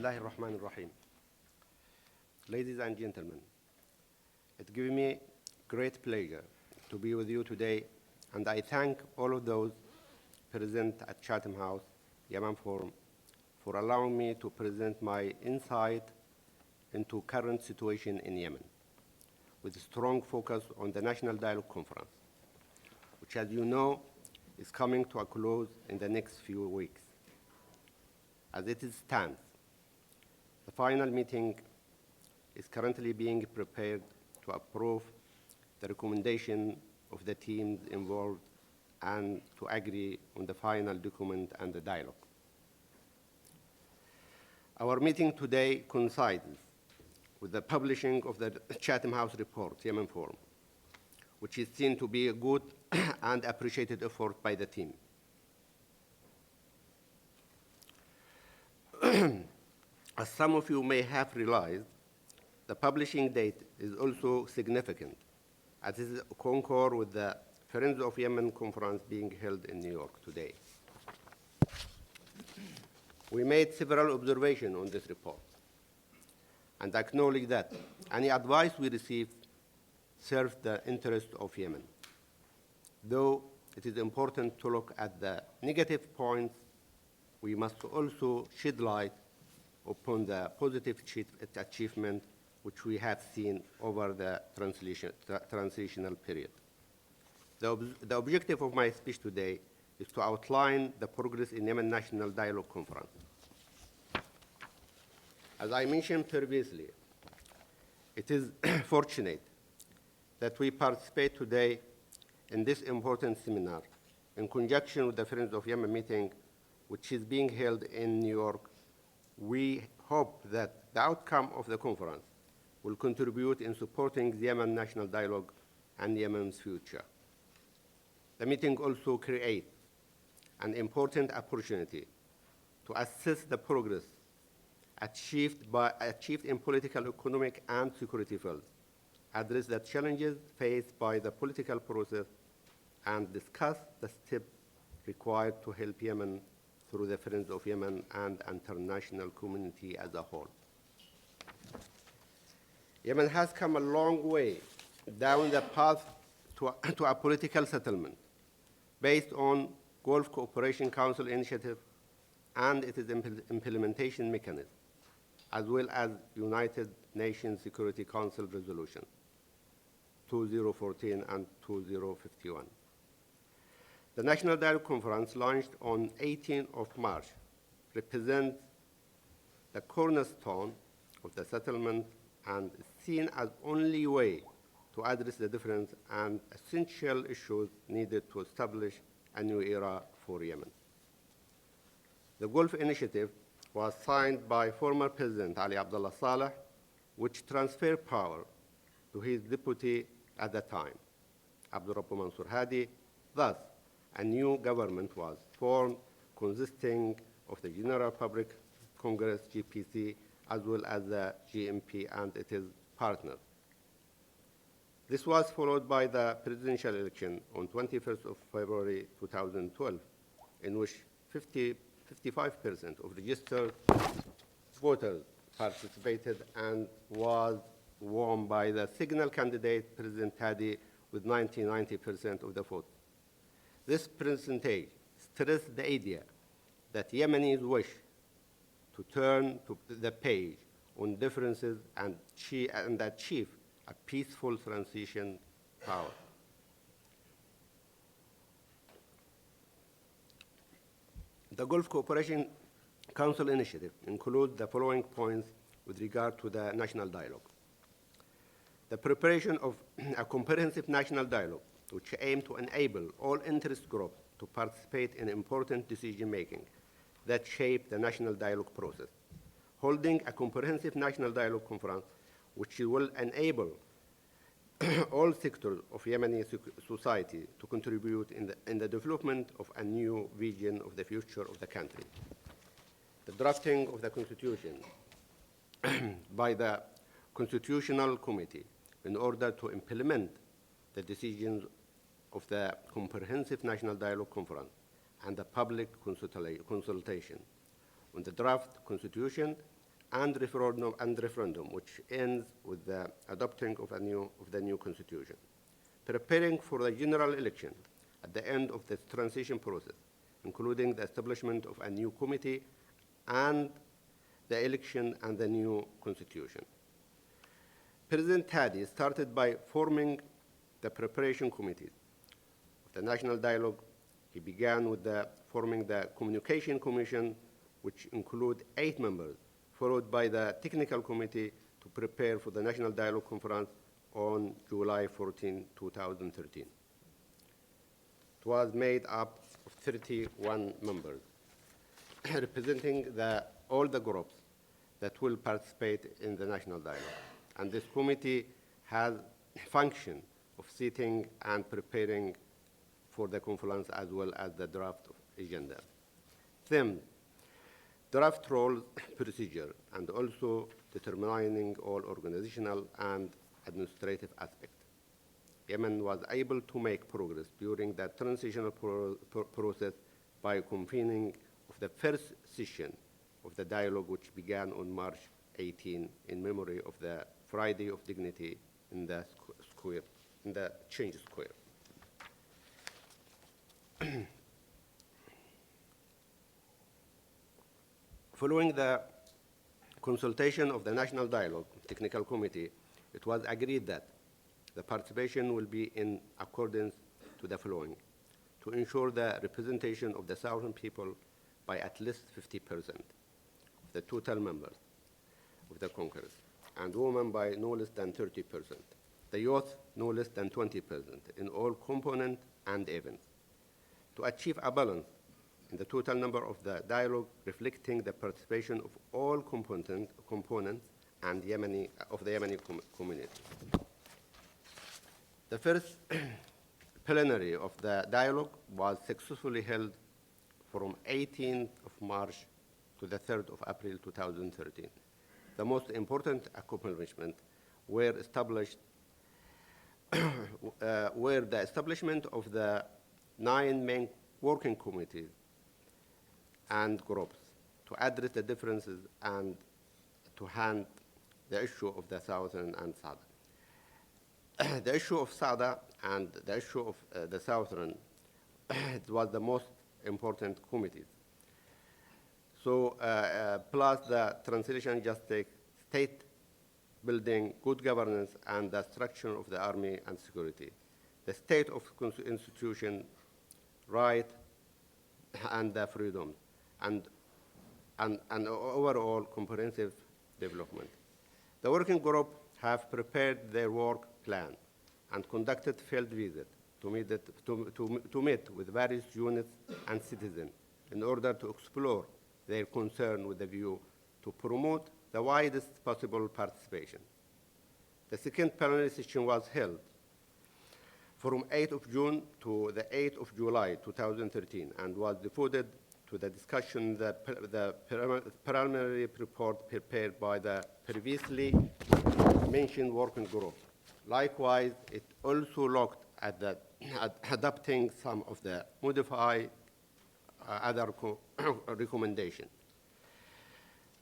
Bismillahir Rahmanir Rahim. Ladies and gentlemen, it gives me great pleasure to be with you today, and I thank all of those present at Chatham House, Yemen Forum, for allowing me to present my insight into current situation in Yemen, with a strong focus on the National Dialogue Conference, which, as you know, is coming to a close in the next few weeks. As it stands, the final meeting is currently being prepared to approve the recommendation of the teams involved and to agree on the final document and the dialogue. Our meeting today coincides with the publishing of the Chatham House report, Yemen Forum, which is seen to be a good and appreciated effort by the team. As some of you may have realized, the publishing date is also significant, as it is concur with the Friends of Yemen conference being held in New York today. We made several observations on this report and acknowledge that any advice we received serves the interest of Yemen. Though it is important to look at the negative points, we must also shed light upon the positive achievement which we have seen over the transitional period. The objective of my speech today is to outline the progress in Yemen National Dialogue Conference. As I mentioned previously, it is fortunate that we participate today in this important seminar in conjunction with the Friends of Yemen meeting, which is being held in New York. We hope that the outcome of the conference will contribute in supporting the Yemen National Dialogue and Yemen's future. The meeting also creates an important opportunity to assess the progress achieved in political, economic, and security fields, address the challenges faced by the political process, and discuss the steps required to help Yemen through the Friends of Yemen and international community as a whole. Yemen has come a long way down the path to a political settlement based on Gulf Cooperation Council initiative and its implementation mechanism, as well as United Nations Security Council resolution 2014 and 2051. The National Dialogue Conference, launched on 18th of March, represents the cornerstone of the settlement and is seen as only way to address the different and essential issues needed to establish a new era for Yemen. The Gulf Initiative was signed by former President Ali Abdullah Saleh, which transferred power to his deputy at the time, Abdurrabbu Mansour Hadi. Thus, a new government was formed consisting of the General Public Congress, GPC, as well as the GMP and its partners. This was followed by the presidential election on 21st of February 2012, in which 55% of registered voters participated and was won by the signal candidate, President Hadi, with 90% of the vote. This percentage stressed the idea that Yemenis wish to turn to the page on differences and achieve a peaceful transition power. The Gulf Cooperation Council initiative includes the following points with regard to the national dialogue. The preparation of a comprehensive national dialogue which aim to enable all interest groups to participate in important decision-making that shape the national dialogue process. Holding a comprehensive national dialogue conference which will enable all sectors of Yemeni society to contribute in the development of a new vision of the future of the country. The drafting of the constitution by the Constitutional Committee in order to implement the decisions of the Comprehensive National Dialogue Conference and the public consultation on the draft constitution and referendum, which ends with the adopting of the new constitution. Preparing for the general election at the end of the transition process, including the establishment of a new committee and the election and the new constitution. President Hadi started by forming the preparation committees of the national dialogue. He began with forming the communication commission, which include 8 members, followed by the technical committee to prepare for the national dialogue conference on July 14, 2013. It was made up of 31 members, representing all the groups that will participate in the national dialogue. And this committee has a function of sitting and preparing for the conference as well as the draft agenda. Theme, draft role procedure, and also determining all organizational and administrative aspects. Yemen was able to make progress during the transitional process by convening of the first session of the dialogue, which began on March 18 in memory of the Friday of Dignity in the square, in the Change Square. Following the consultation of the National Dialogue Technical Committee, it was agreed that the participation will be in accordance to the following: to ensure the representation of the Southern people by at least 50% of the total members of the Congress, and women by no less than 30%, the youth no less than 20% in all components and events, to achieve a balance in the total number of the dialogue reflecting the participation of all components and of the Yemeni community. The first plenary of the dialogue was successfully held from 18th of March to the 3rd of April 2013. The most important accomplishments were the establishment of the 9 main working committees and groups to address the differences and to hand the issue of the Southern and Sada. The issue of Sada and the issue of the Southern it was the most important committees. So, plus the translation justice, state building, good governance, and the structure of the army and security, the state of institution, right, and the freedom, and overall comprehensive development. The working group have prepared their work plan and conducted field visits to meet with various units and citizens in order to explore their concern with the view to promote the widest possible participation. The second plenary session was held from 8th of June to the 8th of July 2013 and was devoted to the discussion the preliminary report prepared by the previously mentioned working group. Likewise, it also looked at adopting some of the modified other recommendations.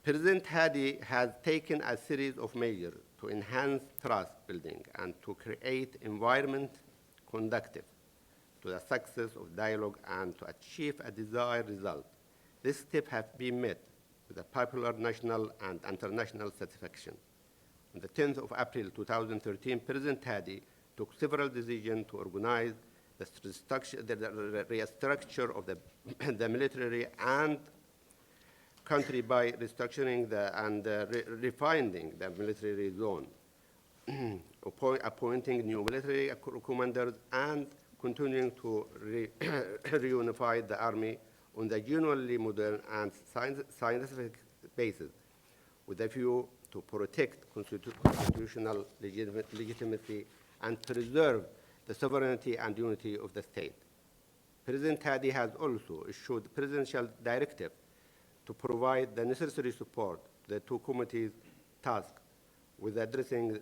President Hadi has taken a series of measures to enhance trust building and to create environment conducive to the success of dialogue and to achieve a desired result. This step has been met with a popular national and international satisfaction. On the 10th of April 2013, President Hadi took several decisions to organize the restructure of the military and country by restructuring and refining the military zone, appointing new military commanders, and continuing to reunify the army on the genuinely modern and scientific basis with a view to protect constitutional legitimacy and preserve the sovereignty and unity of the state. President Hadi has also issued presidential directive to provide the necessary support to the two committees tasked with addressing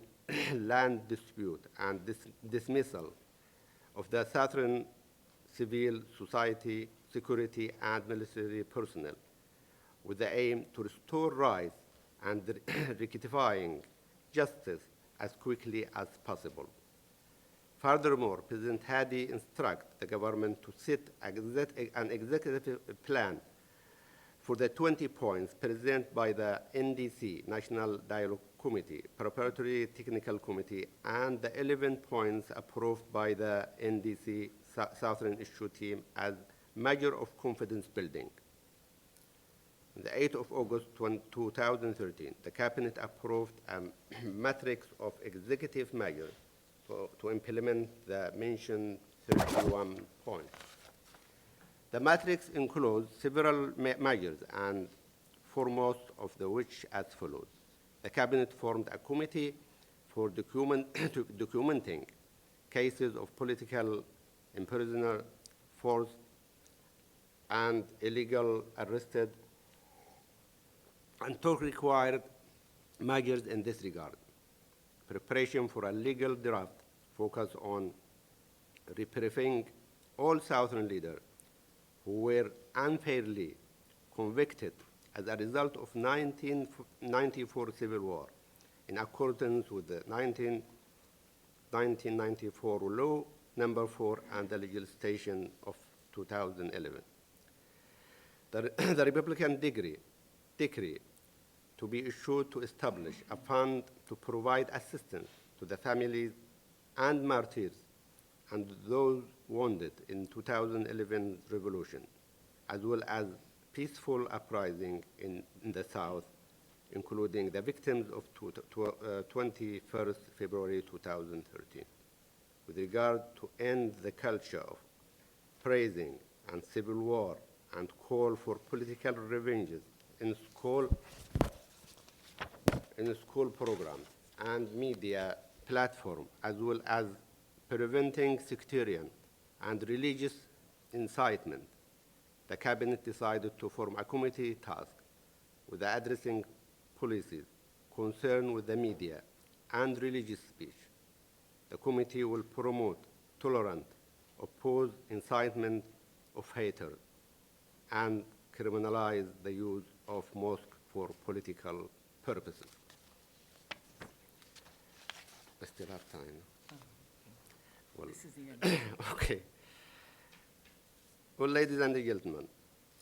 land dispute and dismissal of the Southern civil society, security, and military personnel, with the aim to restore rights and rectifying justice as quickly as possible. Furthermore, President Hadi instructed the government to set an executive plan for the 20 points presented by the NDC, National Dialogue Committee, Preparatory Technical Committee, and the 11 points approved by the NDC Southern Issue Team as measure of confidence building. On the 8th of August 2013, the Cabinet approved a matrix of executive measures to implement the mentioned 31 points. The matrix includes several measures, and foremost of which as follows. The Cabinet formed a committee for documenting cases of political imprisonment, forced and illegal arrested, and took required measures in this regard. Preparation for a legal draft focused on reprieving all Southern leaders who were unfairly convicted as a result of 1994 civil war, in accordance with the 1994 law number 4 and the legislation of 2011. The Republican decree to be issued to establish a fund to provide assistance to the families and martyrs and those wounded in 2011 revolution, as well as peaceful uprising in the South, including the victims of 21st February 2013. With regard to end the culture of praising and civil war and call for political revenges in school programs and media platforms, as well as preventing sectarian and religious incitement, the Cabinet decided to form a committee tasked with addressing policies concerned with the media and religious speech. The committee will promote tolerant, oppose incitement of hatred, and criminalize the use of mosques for political purposes. I still have time. Well, This is the end. okay. Well, ladies and gentlemen,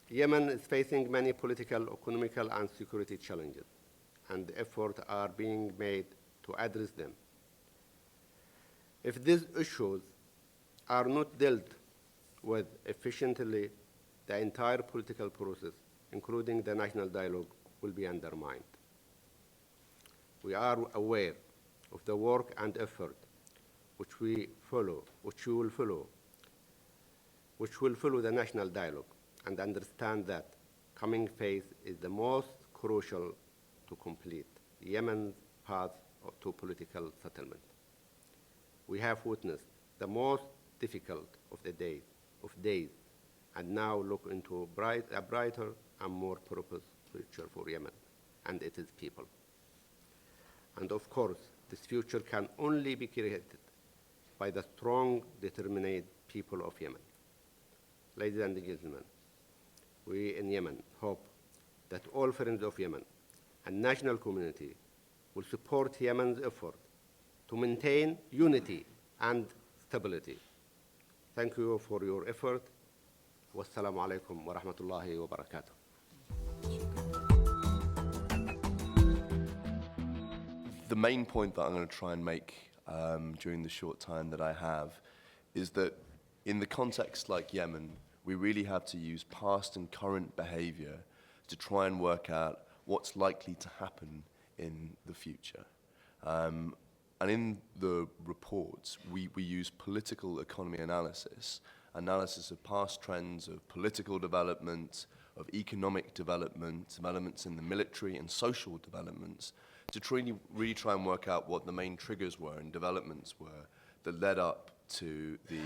Yemen is facing many political, economical, and security challenges, and efforts are being made to address them. If these issues are not dealt with efficiently, the entire political process, including the national dialogue, will be undermined. We are aware of the work and effort which will follow the national dialogue, and understand that coming phase is the most crucial to complete Yemen's path to political settlement. We have witnessed the most difficult of days, and now look into a brighter and more purposeful future for Yemen and its people. And of course, this future can only be created by the strong, determined people of Yemen. Ladies and gentlemen, we in Yemen hope that all friends of Yemen and national community will support Yemen's effort to maintain unity and stability. Thank you for your effort. Wassalamu alaikum wa rahmatullahi wa barakatuh. The main point that I'm going to try and make during the short time that I have is that in the context like Yemen, we really have to use past and current behavior to try and work out what's likely to happen in the future. And in the reports, we use political economy analysis of past trends of political development, of economic development, developments in the military and social developments, to really try and work out what the main triggers were and developments were that led up to the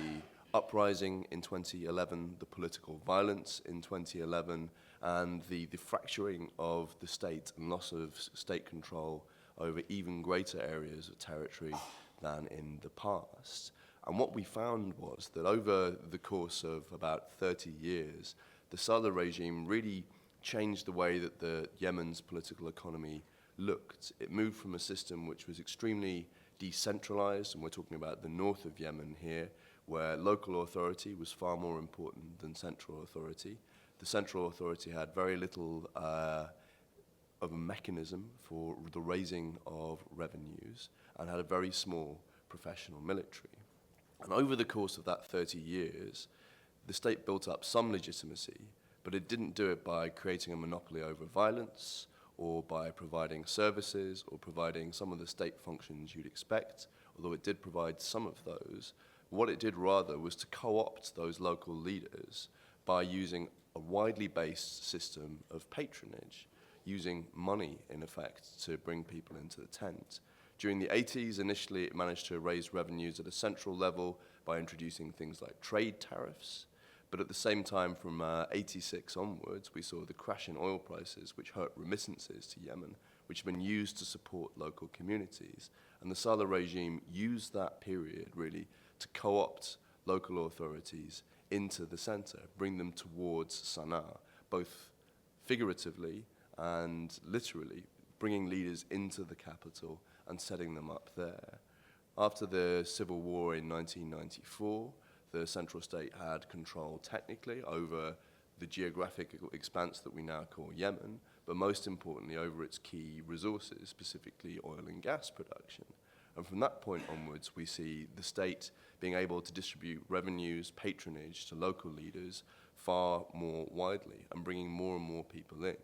uprising in 2011, the political violence in 2011, and the fracturing of the state and loss of state control over even greater areas of territory than in the past. And what we found was that over the course of about 30 years, the Saleh regime really changed the way that the Yemen's political economy looked, it moved from a system which was extremely decentralized, and we're talking about the north of Yemen here, where local authority was far more important than central authority. The central authority had very little of a mechanism for the raising of revenues and had a very small professional military. And over the course of that 30 years, the state built up some legitimacy, but it didn't do it by creating a monopoly over violence or by providing services or providing some of the state functions you'd expect, although it did provide some of those. What it did rather was to co-opt those local leaders by using a widely based system of patronage, using money, in effect, to bring people into the tent. During the 80s, initially, it managed to raise revenues at a central level by introducing things like trade tariffs. But at the same time, from 86 onwards, we saw the crash in oil prices, which hurt remittances to Yemen, which have been used to support local communities. And the Saleh regime used that period, really, to co-opt local authorities into the center, bring them towards Sana'a, both figuratively and literally, bringing leaders into the capital and setting them up there. After the civil war in 1994, the central state had control technically over the geographic expanse that we now call Yemen, but most importantly over its key resources, specifically oil and gas production. And from that point onwards, we see the state being able to distribute revenues, patronage to local leaders far more widely and bringing more and more people in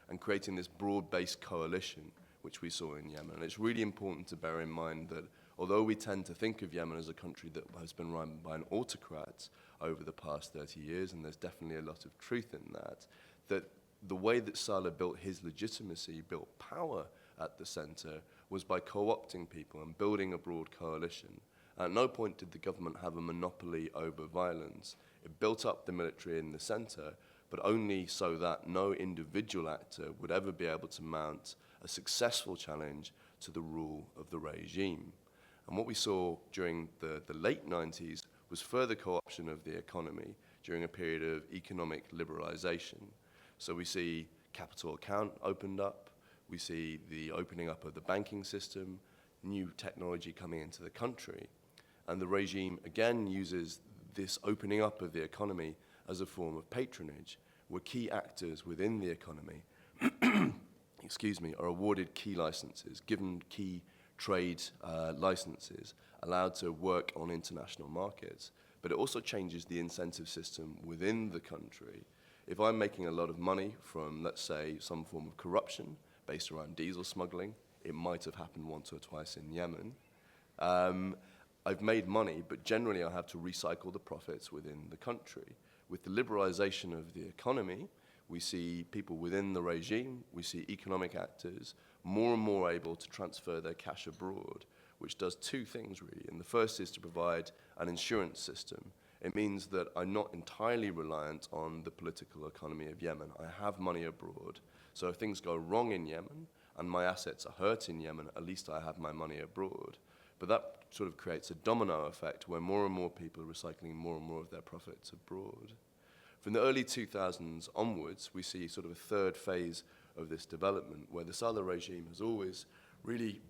and creating this broad-based coalition which we saw in Yemen. And it's really important to bear in mind that although we tend to think of Yemen as a country that has been run by an autocrat over the past 30 years, and there's definitely a lot of truth in that, that the way that Saleh built his legitimacy, built power at the center, was by co-opting people and building a broad coalition. At no point did the government have a monopoly over violence. It built up the military in the center, but only so that no individual actor would ever be able to mount a successful challenge to the rule of the regime. And what we saw during the late 90s was further co-option of the economy during a period of economic liberalization. So we see capital account opened up, we see the opening up of the banking system, new technology coming into the country, and the regime again uses this opening up of the economy as a form of patronage, where key actors within the economy are awarded key licenses, given key trade licenses, allowed to work on international markets. But it also changes the incentive system within the country. If I'm making a lot of money from, let's say, some form of corruption based around diesel smuggling, it might have happened once or twice in Yemen. I've made money, but generally I have to recycle the profits within the country. With the liberalization of the economy, we see people within the regime, we see economic actors more and more able to transfer their cash abroad, which does two things really. And the first is to provide an insurance system. It means that I'm not entirely reliant on the political economy of Yemen. I have money abroad. So if things go wrong in Yemen and my assets are hurt in Yemen, at least I have my money abroad. But that sort of creates a domino effect where more and more people are recycling more and more of their profits abroad. From the early 2000s onwards, we see sort of a third phase of this development where the Saleh regime has always really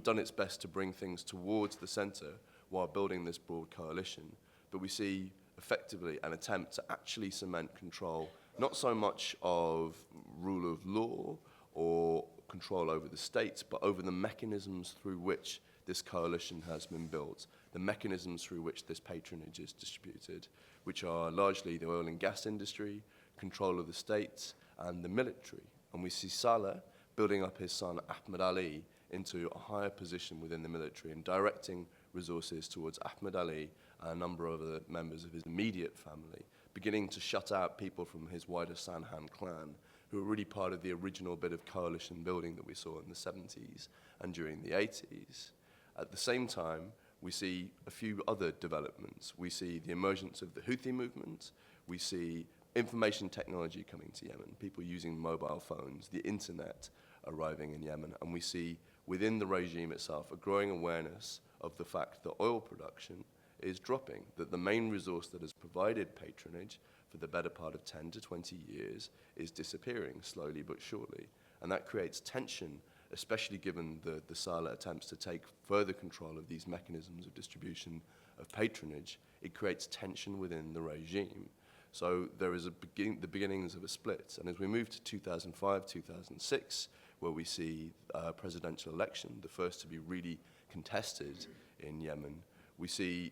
done its best to bring things towards the center while building this broad coalition. But we see effectively an attempt to actually cement control, not so much of rule of law or control over the states, but over the mechanisms through which this coalition has been built, the mechanisms through which this patronage is distributed, which are largely the oil and gas industry, control of the states, and the military. And we see Saleh building up his son Ahmed Ali into a higher position within the military and directing resources towards Ahmed Ali and a number of other members of his immediate family, beginning to shut out people from his wider Sanhan clan, who were really part of the original bit of coalition building that we saw in the 70s and during the 80s. At the same time, we see a few other developments. We see the emergence of the Houthi movement. We see information technology coming to Yemen, people using mobile phones, the internet arriving in Yemen. And we see within the regime itself a growing awareness of the fact that oil production is dropping, that the main resource that has provided patronage for the better part of 10 to 20 years is disappearing slowly but surely. And that creates tension, especially given the Saleh attempts to take further control of these mechanisms of distribution of patronage, it creates tension within the regime. So there is the beginnings of a split. And as we move to 2005, 2006, where we see a presidential election, the first to be really contested in Yemen, we see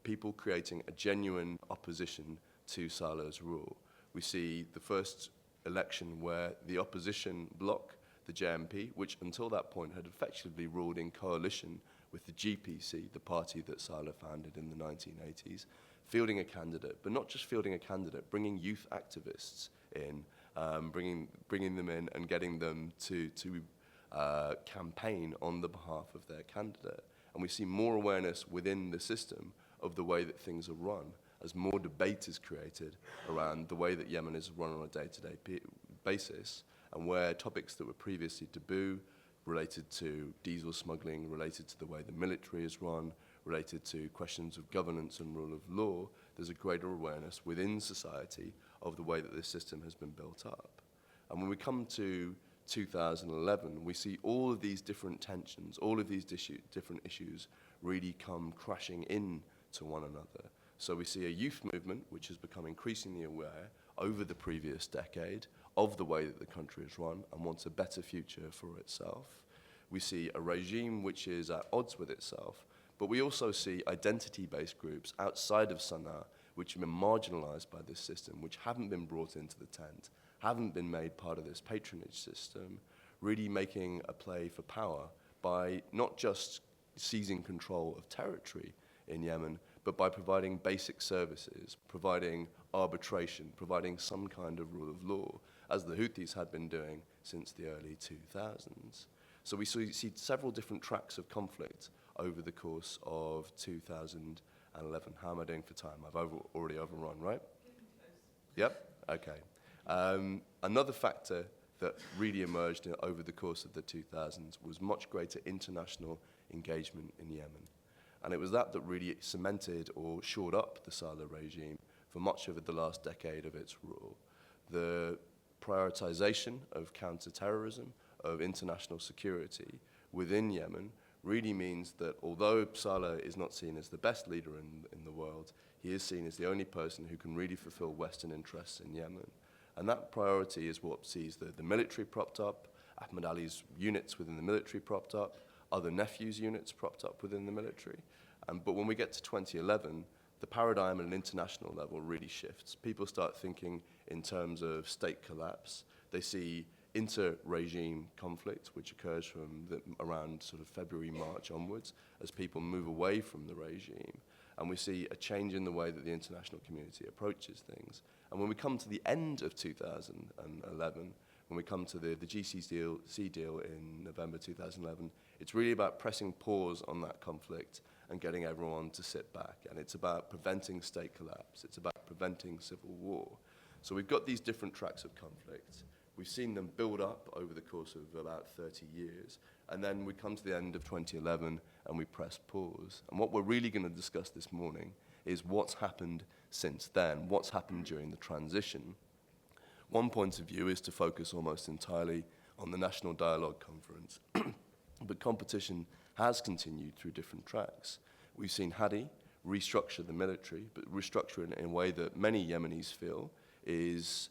people creating a genuine opposition to Saleh's rule. We see the first election where the opposition bloc, the JMP, which until that point had effectively ruled in coalition with the GPC, the party that Saleh founded in the 1980s, fielding a candidate, but not just fielding a candidate, bringing youth activists in, bringing them in and getting them to campaign on the behalf of their candidate. And we see more awareness within the system of the way that things are run, as more debate is created around the way that Yemen is run on a day-to-day basis, and where topics that were previously taboo, related to diesel smuggling, related to the way the military is run, related to questions of governance and rule of law, there's a greater awareness within society of the way that this system has been built up. And when we come to 2011, we see all of these different tensions, all of these different issues really come crashing in to one another. So we see a youth movement which has become increasingly aware over the previous decade of the way that the country is run and wants a better future for itself. We see a regime which is at odds with itself, but we also see identity-based groups outside of Sana'a which have been marginalized by this system, which haven't been brought into the tent, haven't been made part of this patronage system, really making a play for power by not just seizing control of territory in Yemen, but by providing basic services, providing arbitration, providing some kind of rule of law, as the Houthis had been doing since the early 2000s. So we see several different tracks of conflict over the course of 2011. How am I doing for time? I've already overrun, right? Yep, okay. Another factor that really emerged over the course of the 2000s was much greater international engagement in Yemen. And it was that really cemented or shored up the Saleh regime for much of the last decade of its rule. The prioritization of counter-terrorism, of international security within Yemen really means that although Saleh is not seen as the best leader in the world, he is seen as the only person who can really fulfill Western interests in Yemen. And that priority is what sees the military propped up, Ahmed Ali's units within the military propped up, other nephews' units propped up within the military. But when we get to 2011, the paradigm at an international level really shifts. People start thinking in terms of state collapse. They see inter-regime conflict, which occurs from around sort of February, March onwards, as people move away from the regime. And we see a change in the way that the international community approaches things. And when we come to the end of 2011, when we come to the GCC deal in November 2011, it's really about pressing pause on that conflict and getting everyone to sit back. And it's about preventing state collapse. It's about preventing civil war. So we've got these different tracks of conflict. We've seen them build up over the course of about 30 years. And then we come to the end of 2011 and we press pause. And what we're really going to discuss this morning is what's happened since then, what's happened during the transition. One point of view is to focus almost entirely on the National Dialogue Conference. But competition has continued through different tracks. We've seen Hadi restructure the military, but restructure it in a way that many Yemenis feel is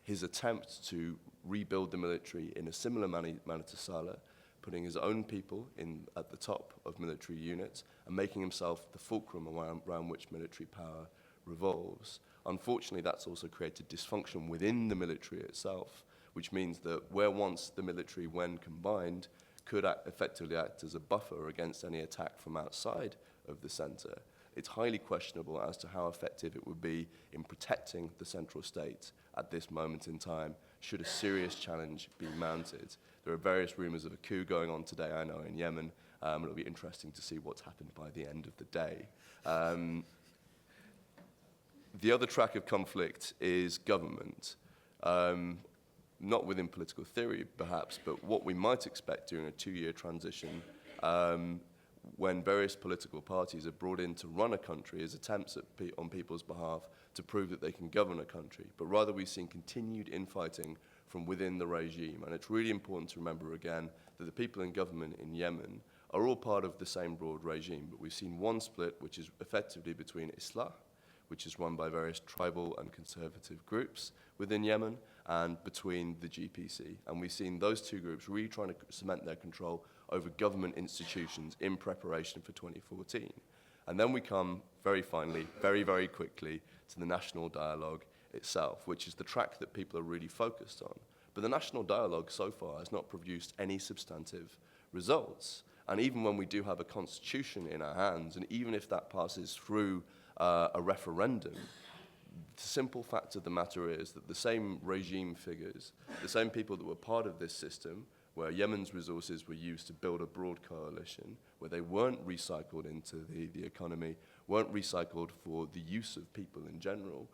his attempt to rebuild the military in a similar manner to Saleh, putting his own people at the top of military units and making himself the fulcrum around which military power revolves. Unfortunately, that's also created dysfunction within the military itself, which means that where once the military, when combined, could effectively act as a buffer against any attack from outside of the center, it's highly questionable as to how effective it would be in protecting the central state at this moment in time, should a serious challenge be mounted. There are various rumors of a coup going on today, I know, in Yemen. It'll be interesting to see what's happened by the end of the day. The other track of conflict is government. Not within political theory, perhaps, but what we might expect during a 2-year transition when various political parties are brought in to run a country is attempts on people's behalf to prove that they can govern a country. But rather we've seen continued infighting from within the regime. And it's really important to remember again that the people in government in Yemen are all part of the same broad regime, but we've seen one split, which is effectively between Islah, which is run by various tribal and conservative groups within Yemen, and between the GPC. And we've seen those two groups really trying to cement their control over government institutions in preparation for 2014. And then we come very finally, very, very quickly, to the national dialogue itself, which is the track that people are really focused on. But the national dialogue so far has not produced any substantive results. And even when we do have a constitution in our hands, and even if that passes through a referendum, the simple fact of the matter is that the same regime figures, the same people that were part of this system, where Yemen's resources were used to build a broad coalition, where they weren't recycled into the economy, weren't recycled for the use of people in general,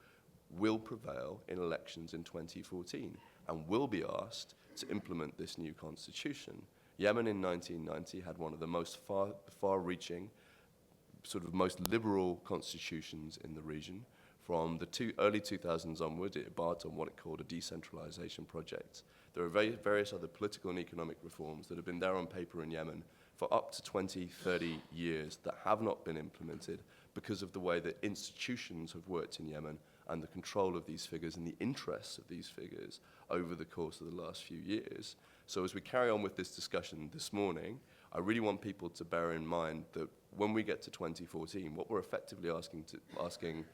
will prevail in elections in 2014 and will be asked to implement this new constitution. Yemen in 1990 had one of the most far-reaching, sort of most liberal constitutions in the region. From the early 2000s onward, it embarked on what it called a decentralization project. There are various other political and economic reforms that have been there on paper in Yemen for up to 20, 30 years that have not been implemented because of the way that institutions have worked in Yemen and the control of these figures and the interests of these figures over the course of the last few years. So as we carry on with this discussion this morning, I really want people to bear in mind that when we get to 2014, what we're effectively asking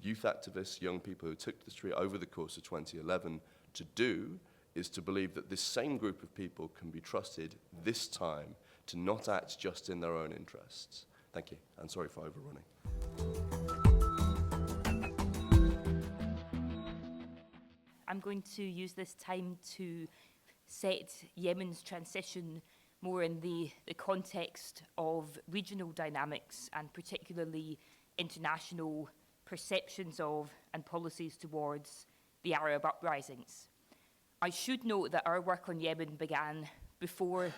youth activists, young people who took to the street over the course of 2011 to do is to believe that this same group of people can be trusted this time to not act just in their own interests. Thank you, and sorry for overrunning. I'm going to use this time to set Yemen's transition more in the context of regional dynamics and particularly international perceptions of and policies towards the Arab uprisings. I should note that our work on Yemen began before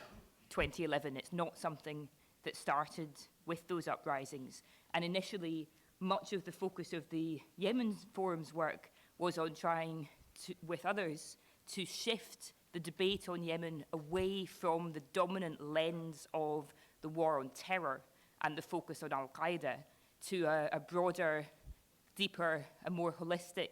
2011. It's not something that started with those uprisings. And initially, much of the focus of the Yemen Forum's work was on trying to, with others, to shift the debate on Yemen away from the dominant lens of the war on terror and the focus on Al-Qaeda to a broader, deeper, and more holistic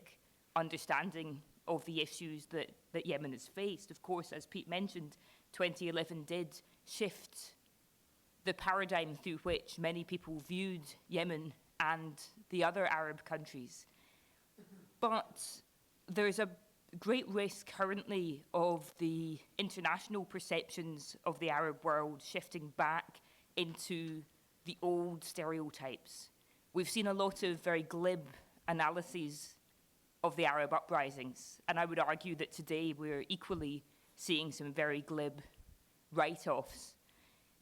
understanding of the issues that Yemen has faced. Of course, as Pete mentioned, 2011 did shift the paradigm through which many people viewed Yemen and the other Arab countries. But there's a great risk currently of the international perceptions of the Arab world shifting back into the old stereotypes. We've seen a lot of very glib analyses of the Arab uprisings, and I would argue that today we're equally seeing some very glib write-offs.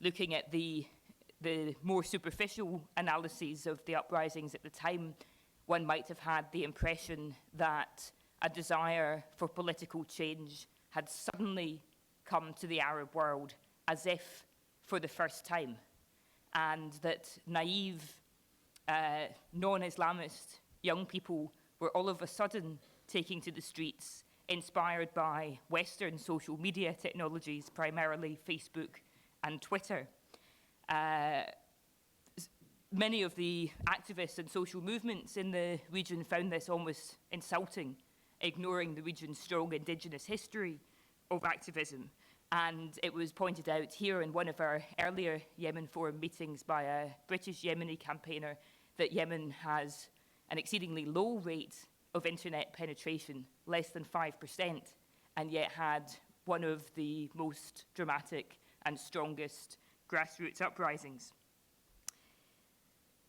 Looking at the more superficial analyses of the uprisings at the time, one might have had the impression that a desire for political change had suddenly come to the Arab world as if for the first time, and that naive, non-Islamist young people were all of a sudden taking to the streets, inspired by Western social media technologies, primarily Facebook and Twitter. Many of the activists and social movements in the region found this almost insulting, ignoring the region's strong indigenous history of activism. And it was pointed out here in one of our earlier Yemen Forum meetings by a British Yemeni campaigner that Yemen has an exceedingly low rate of internet penetration, less than 5%, and yet had one of the most dramatic and strongest grassroots uprisings.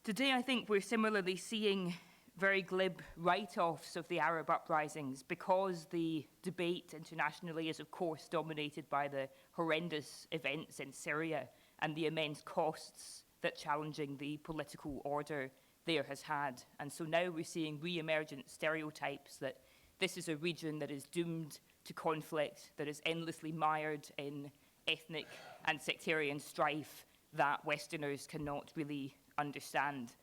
Today, I think we're similarly seeing very glib write-offs of the Arab uprisings because the debate internationally is, of course, dominated by the horrendous events in Syria and the immense costs that challenging the political order there has had. And so now we're seeing re-emergent stereotypes that this is a region that is doomed to conflict, that is endlessly mired in ethnic and sectarian strife that Westerners cannot really understand.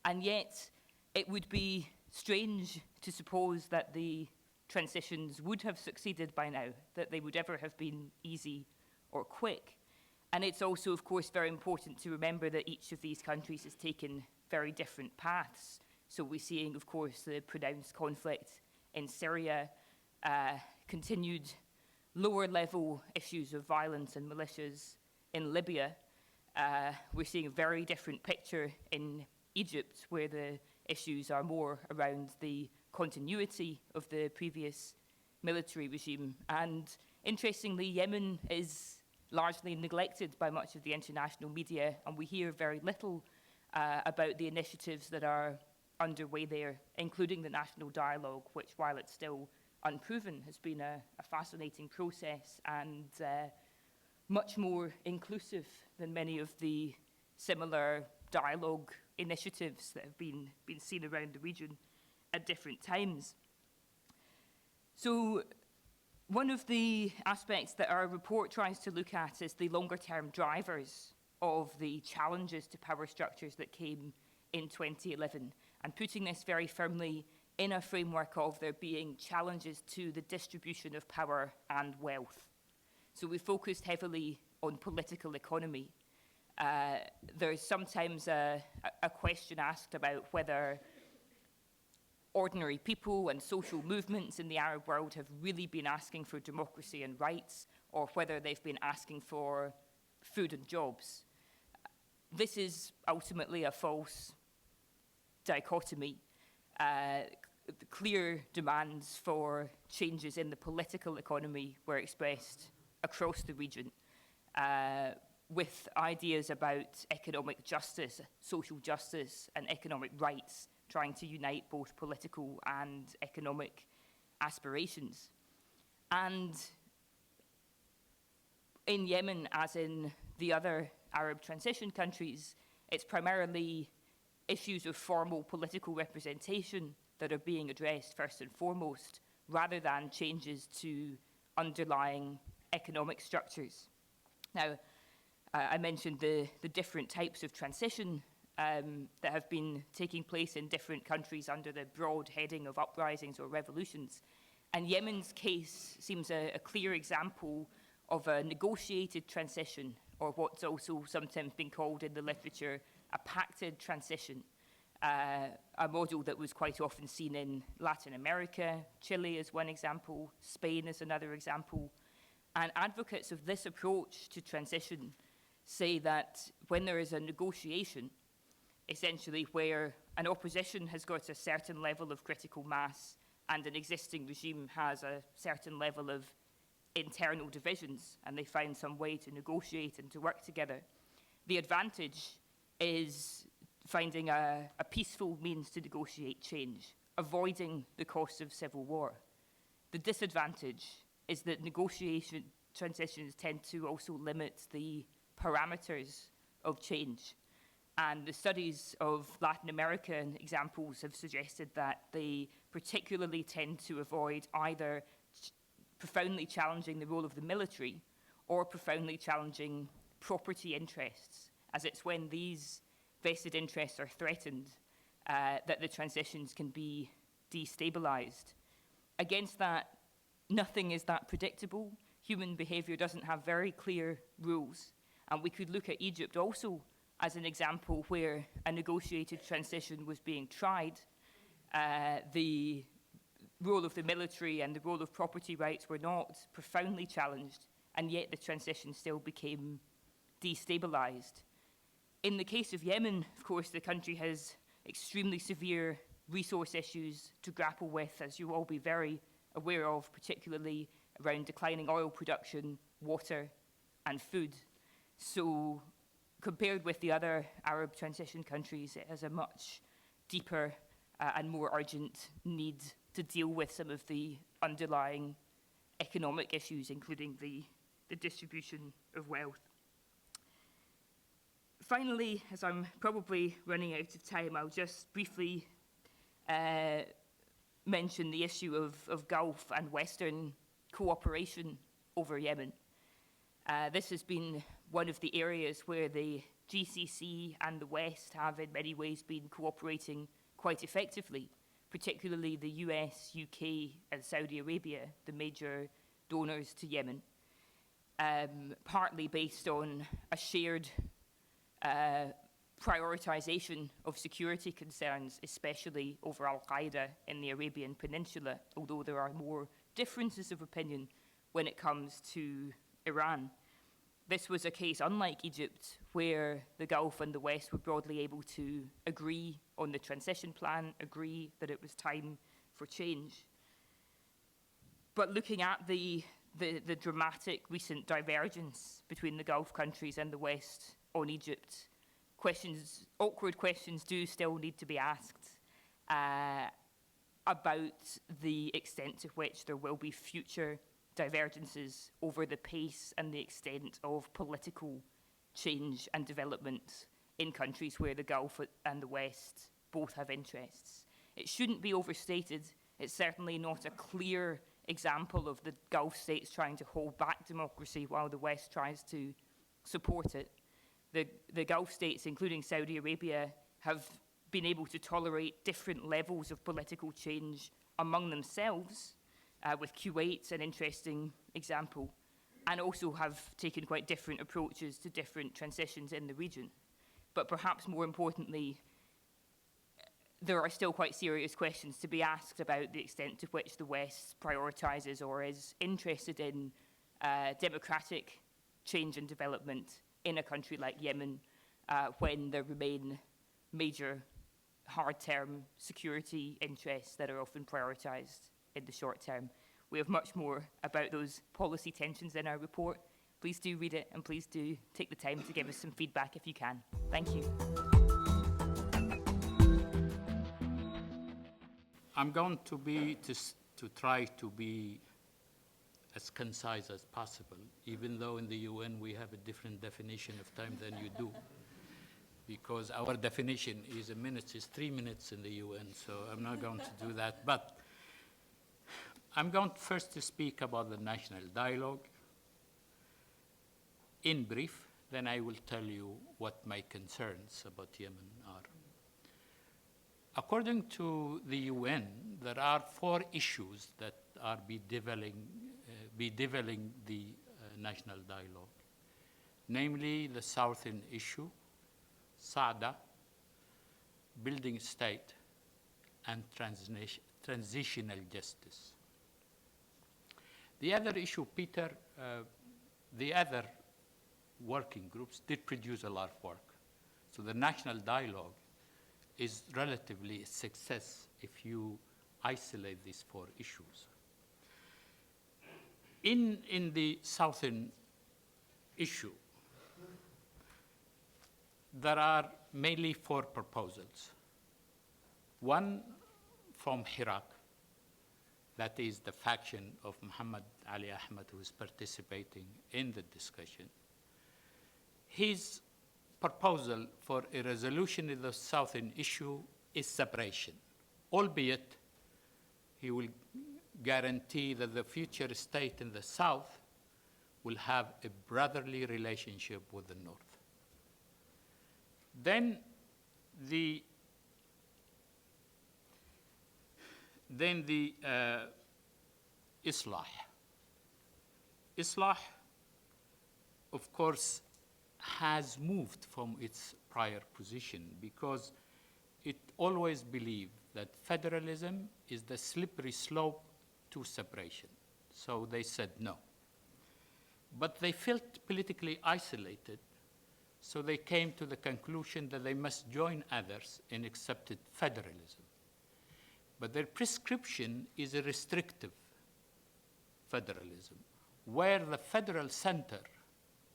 And yet, it would be strange to suppose that the transitions would have succeeded by now, that they would ever have been easy or quick. And it's also, of course, very important to remember that each of these countries has taken very different paths. So we're seeing, of course, the pronounced conflict in Syria, continued lower-level issues of violence and militias in Libya. We're seeing a very different picture in Egypt, where the issues are more around the continuity of the previous military regime. And interestingly, Yemen is largely neglected by much of the international media, and we hear very little about the initiatives that are underway there, including the national dialogue, which, while it's still unproven, has been a fascinating process and much more inclusive than many of the similar dialogue initiatives that have been seen around the region at different times. So one of the aspects that our report tries to look at is the longer-term drivers of the challenges to power structures that came in 2011, and putting this very firmly in a framework of there being challenges to the distribution of power and wealth. So we focused heavily on political economy. There's sometimes a question asked about whether ordinary people and social movements in the Arab world have really been asking for democracy and rights, or whether they've been asking for food and jobs. This is ultimately a false dichotomy. The clear demands for changes in the political economy were expressed across the region, with ideas about economic justice, social justice, and economic rights, trying to unite both political and economic aspirations. And in Yemen, as in the other Arab transition countries, it's primarily issues of formal political representation that are being addressed first and foremost, rather than changes to underlying economic structures. Now, I mentioned the different types of transition that have been taking place in different countries under the broad heading of uprisings or revolutions. And Yemen's case seems a clear example of a negotiated transition, or what's also sometimes been called in the literature a pacted transition, a model that was quite often seen in Latin America. Chile is one example, Spain is another example. And advocates of this approach to transition say that when there is a negotiation, essentially where an opposition has got a certain level of critical mass and an existing regime has a certain level of internal divisions, and they find some way to negotiate and to work together, the advantage is finding a peaceful means to negotiate change, avoiding the cost of civil war. The disadvantage is that negotiation transitions tend to also limit the parameters of change. And the studies of Latin American examples have suggested that they particularly tend to avoid either profoundly challenging the role of the military or profoundly challenging property interests, as it's when these vested interests are threatened that the transitions can be destabilized. Against that, nothing is that predictable. Human behavior doesn't have very clear rules. And we could look at Egypt also as an example where a negotiated transition was being tried. The role of the military and the role of property rights were not profoundly challenged, and yet the transition still became destabilized. In the case of Yemen, of course, the country has extremely severe resource issues to grapple with, as you'll all be very aware of, particularly around declining oil production, water, and food. So compared with the other Arab transition countries, it has a much deeper and more urgent need to deal with some of the underlying economic issues, including the distribution of wealth. Finally, as I'm probably running out of time, I'll just briefly mention the issue of Gulf and Western cooperation over Yemen. This has been one of the areas where the GCC and the West have in many ways been cooperating quite effectively, particularly the US, UK, and Saudi Arabia, the major donors to Yemen. partly based on a shared prioritization of security concerns, especially over al-Qaeda in the Arabian Peninsula, although there are more differences of opinion when it comes to Iran. This was a case unlike Egypt, where the Gulf and the West were broadly able to agree on the transition plan, agree that it was time for change. But looking at the dramatic recent divergence between the Gulf countries and the West on Egypt, awkward questions do still need to be asked about the extent to which there will be future divergences over the pace and the extent of political change and development in countries where the Gulf and the West both have interests. It shouldn't be overstated. It's certainly not a clear example of the Gulf states trying to hold back democracy while the West tries to support it. The Gulf states, including Saudi Arabia, have been able to tolerate different levels of political change among themselves, with Kuwait an interesting example, and also have taken quite different approaches to different transitions in the region. But perhaps more importantly, there are still quite serious questions to be asked about the extent to which the West prioritizes or is interested in democratic change and development in a country like Yemen, when there remain major hard-term security interests that are often prioritized in the short term. We have much more about those policy tensions in our report. Please do read it, and please do take the time to give us some feedback if you can. Thank you. I'm going to try to be as concise as possible, even though in the UN we have a different definition of time than you do, because our definition is a minute is 3 minutes in the UN, so I'm not going to do that. But I'm going first to speak about the national dialogue in brief, then I will tell you what my concerns about Yemen are. According to the UN, there are 4 issues that are bedeviling the national dialogue, namely the Southern issue, Sada, building state, and transitional justice. The other issue, Peter, the other working groups did produce a lot of work. So the national dialogue is relatively a success if you isolate these 4 issues. In the Southern issue, there are mainly 4 proposals. One from Iraq, that is the faction of Muhammad Ali Ahmad who is participating in the discussion. His proposal for a resolution of the Southern issue is separation, albeit he will guarantee that the future state in the South will have a brotherly relationship with the North. Then the Islah. Islah, of course, has moved from its prior position because it always believed that federalism is the slippery slope to separation. So they said no. But they felt politically isolated, so they came to the conclusion that they must join others in accepted federalism. But their prescription is a restrictive federalism, where the federal center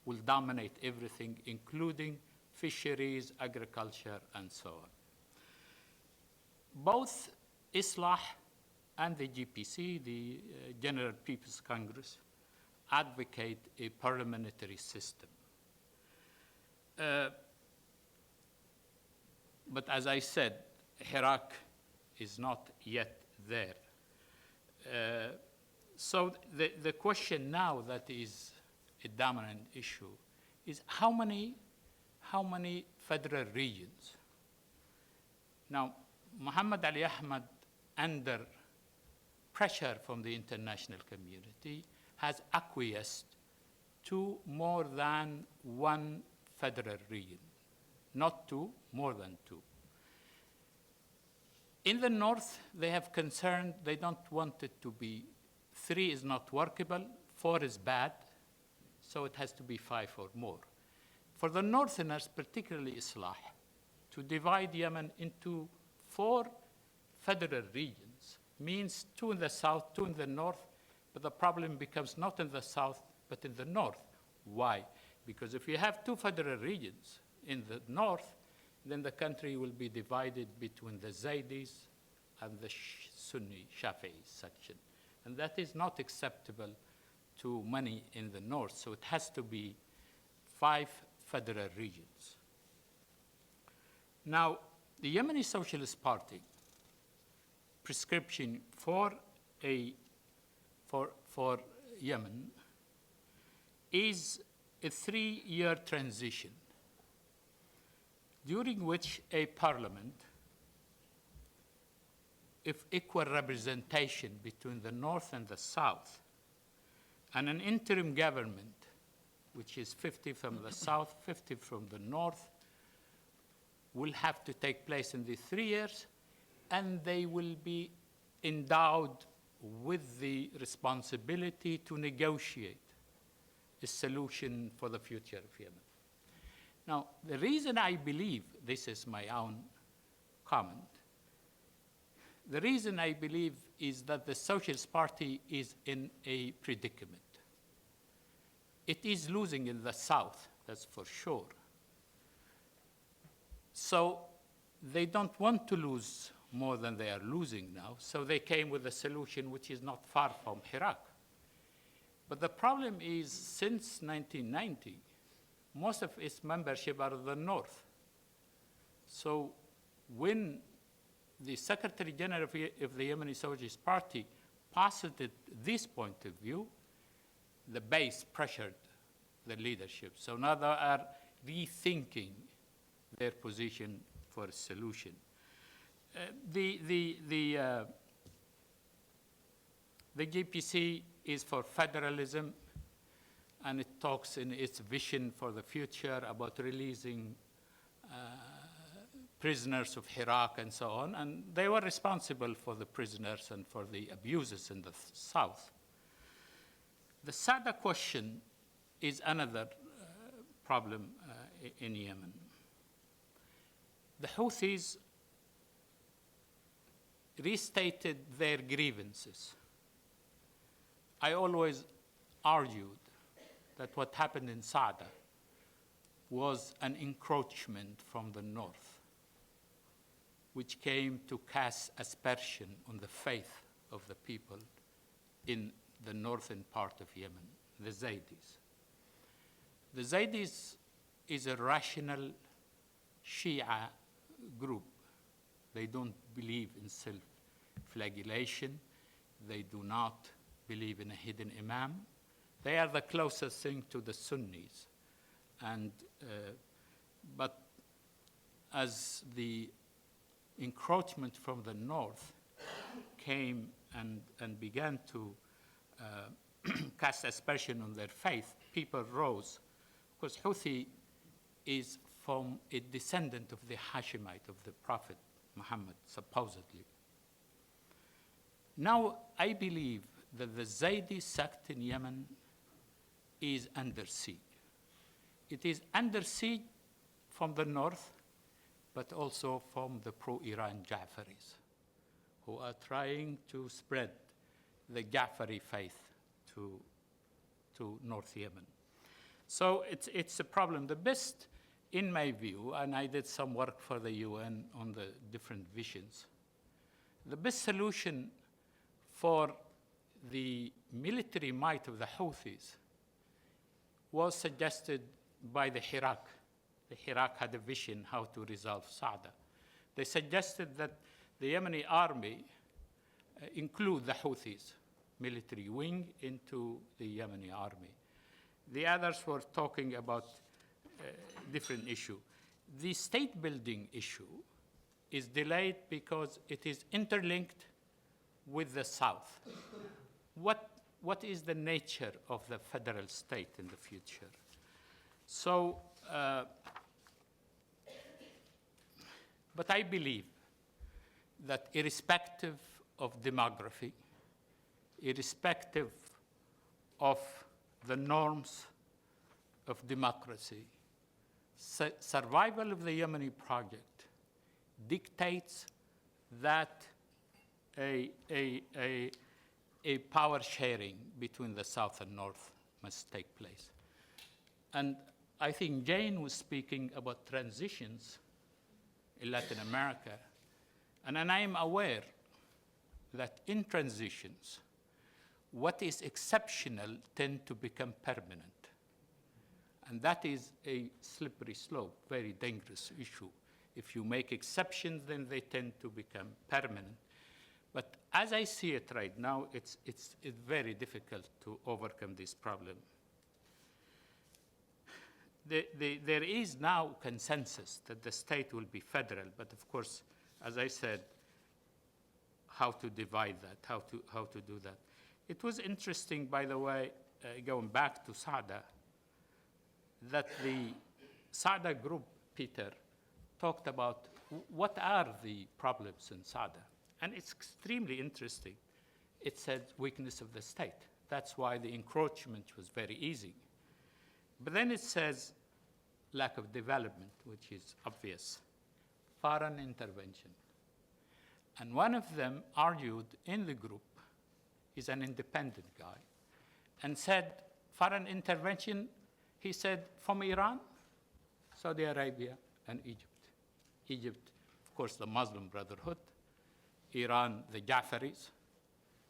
will dominate everything, including fisheries, agriculture, and so on. Both Islah and the GPC, the General People's Congress, advocate a parliamentary system. But as I said, Iraq is not yet there. So the question now that is a dominant issue is how many federal regions? Now, Muhammad Ali Ahmad, under pressure from the international community, has acquiesced to more than one federal region. Not two, more than two. In the north, they have concern, they don't want it to be, 3 is not workable, 4 is bad, so it has to be 5 or more. For the northerners, particularly Islah, to divide Yemen into 4 federal regions means 2 in the south, 2 in the north, but the problem becomes not in the south, but in the north. Why? Because if you have 2 federal regions in the north, then the country will be divided between the Zaydis and the Sunni Shafi'i section. And that is not acceptable to many in the north, so it has to be 5 federal regions. Now, the Yemeni Socialist Party prescription for Yemen is a 3-year transition, during which a parliament, if equal representation between the north and the south, and an interim government, which is 50 from the south, 50 from the north, will have to take place in the 3 years, and they will be endowed with the responsibility to negotiate a solution for the future of Yemen. Now, the reason I believe, this is my own comment, the reason I believe is that the Socialist Party is in a predicament. It is losing in the south, that's for sure. So they don't want to lose more than they are losing now, so they came with a solution which is not far from Iraq. But the problem is, since 1990, most of its membership are in the north. So when the Secretary General of the Yemeni Socialist Party posited this point of view, the base pressured the leadership. So now they are rethinking their position for a solution. The GPC is for federalism, and it talks in its vision for the future about releasing prisoners of Iraq and so on, and they were responsible for the prisoners and for the abuses in the south. The Sada question is another problem in Yemen. The Houthis restated their grievances. I always argued that what happened in Sada was an encroachment from the north, which came to cast aspersion on the faith of the people in the northern part of Yemen, the Zaydis. The Zaydis is a rational Shia group. They don't believe in self-flagellation. They do not believe in a hidden imam. They are the closest thing to the Sunnis. But as the encroachment from the north came and began to cast aspersion on their faith, people rose. Because Houthi is from a descendant of the Hashemite, of the Prophet Muhammad, supposedly. Now, I believe that the Zaydi sect in Yemen is under siege. It is under siege from the north, but also from the pro-Iran Ja'faris, who are trying to spread the Ja'fari faith to North Yemen. So it's a problem. The best, in my view, and I did some work for the UN on the different visions, the best solution for the military might of the Houthis was suggested by the Iraq. The Iraq had a vision how to resolve Sada. They suggested that the Yemeni army include the Houthis military wing into the Yemeni army. The others were talking about a different issue. The state building issue is delayed because it is interlinked with the south. What what is the nature of the federal state in the future? So, but I believe that irrespective of demography, irrespective of the norms of democracy, survival of the Yemeni project dictates that a power sharing between the South and North must take place. And I think Jane was speaking about transitions in Latin America, and I am aware that in transitions, what is exceptional tend to become permanent. And that is a slippery slope, very dangerous issue. If you make exceptions, then they tend to become permanent. But as I see it right now, it's very difficult to overcome this problem. There is now consensus that the state will be federal, but of course, as I said, how to divide that, how to do that. It was interesting, by the way, going back to SADA, that the SADA group, Peter, talked about what are the problems in SADA. And it's extremely interesting. It said weakness of the state. That's why the encroachment was very easy. But then it says lack of development, which is obvious, foreign intervention. And one of them argued in the group, is an independent guy, and said foreign intervention, he said, from Iran, Saudi Arabia, and Egypt. Egypt, of course, the Muslim Brotherhood, Iran, the Ja'faris,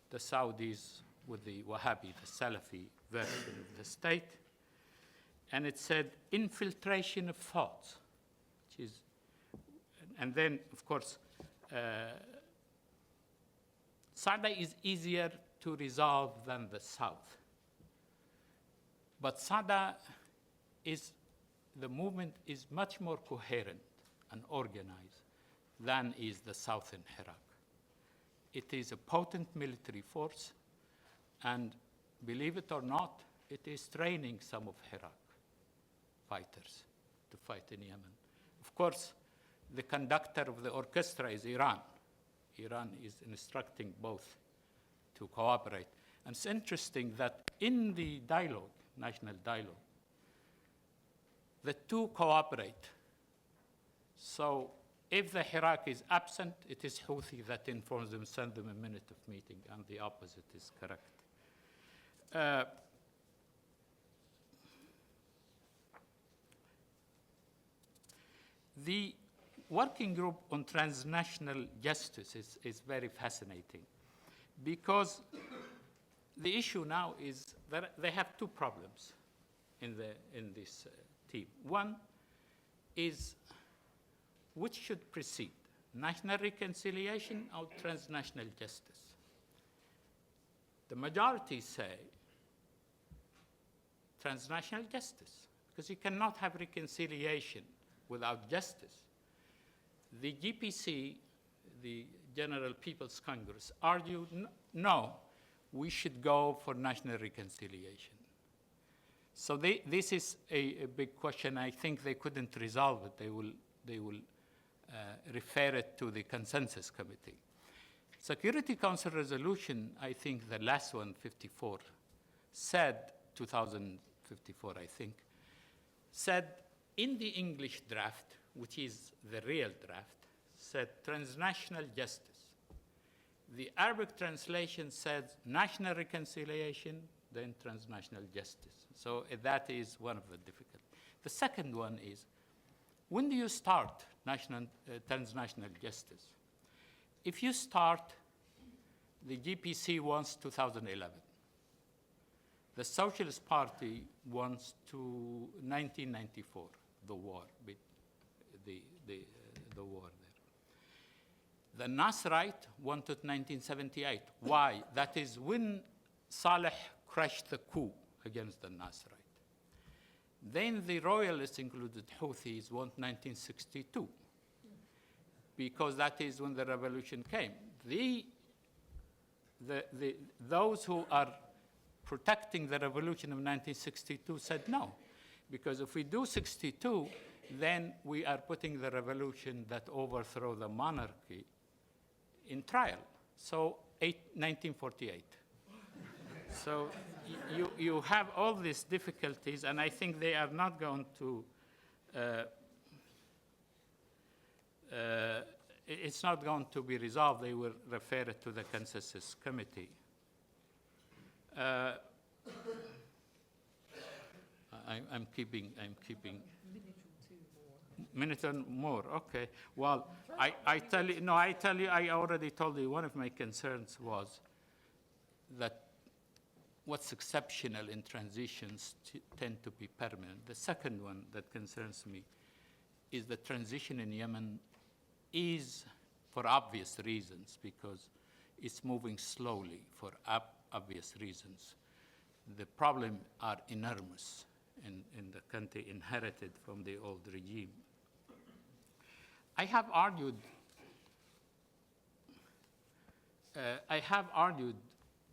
the Saudis with the Wahhabi, the Salafi version of the state. And it said infiltration of thoughts, which is, and then, of course, SADA is easier to resolve than the South. But SADA the movement is much more coherent and organized than is the South in Iraq. It is a potent military force, and believe it or not, it is training some of Iraq fighters to fight in Yemen. Of course, the conductor of the orchestra is Iran. Iran is instructing both to cooperate. And it's interesting that in the dialogue, national dialogue, the two cooperate. So if the Iraq is absent, it is Houthi that informs them, send them a minute of meeting, and the opposite is correct. The working group on transnational justice is very fascinating, because the issue now is that they have two problems in this team. One is which should precede, national reconciliation or transnational justice? The majority say transnational justice, because you cannot have reconciliation without justice. The GPC, the General People's Congress, argued, no, we should go for national reconciliation. So this is a big question. I think they couldn't resolve it. They will refer it to the consensus committee. Security Council resolution, I think the last one, 54, said, 2054, I think, said in the English draft, which is the real draft, said transnational justice. The Arabic translation said national reconciliation, then transnational justice. So that is one of the difficulties. The second one is, when do you start transnational justice? If you start, the GPC wants 2011. The Socialist Party wants to 1994, the war, the war there. The Nasrite wanted 1978. Why? That is when Saleh crashed the coup against the Nasrite. Then the royalists, included Houthis, want 1962, because that is when the revolution came. Those who are protecting the revolution of 1962 said no. Because if we do 62, then we are putting the revolution that overthrow the monarchy in trial. So 1948. So you have all these difficulties, and I think they are not going to, it's not going to be resolved. They will refer it to the consensus committee. I'm keeping. Minute and more, okay. Well, I tell you, I already told you one of my concerns was that what's exceptional in transitions tend to be permanent. The second one that concerns me is the transition in Yemen is, for obvious reasons, because it's moving slowly for obvious reasons. The problems are enormous in the country inherited from the old regime. I have argued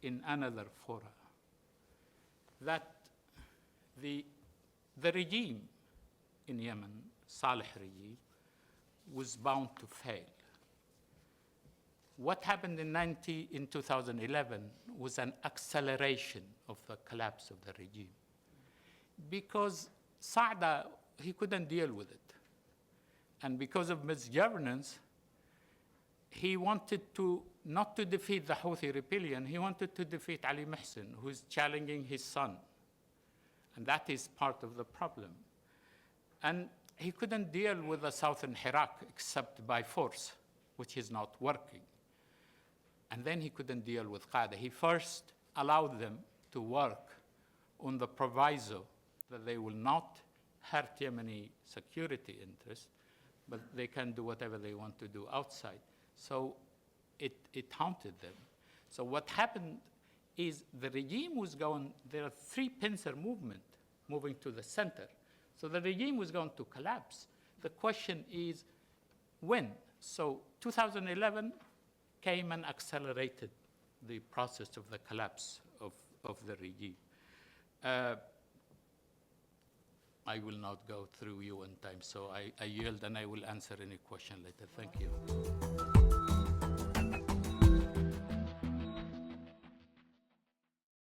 in another fora that the regime in Yemen, Saleh regime, was bound to fail. What happened in 2011 was an acceleration of the collapse of the regime, because Saada, he couldn't deal with it. And because of misgovernance, he wanted not to defeat the Houthi rebellion, he wanted to defeat Ali Mohsen, who is challenging his son. And that is part of the problem. And he couldn't deal with the southern Iraq except by force, which is not working. And then he couldn't deal with Qaeda. He first allowed them to work on the proviso that they will not hurt Yemeni security interests, but they can do whatever they want to do outside. So it haunted them. So what happened is the regime was going, there are three pincer movement moving to the center. So the regime was going to collapse. The question is when? So 2011 came and accelerated the process of the collapse of the regime. I will not go through you in time, so I yield and I will answer any question later. Thank you.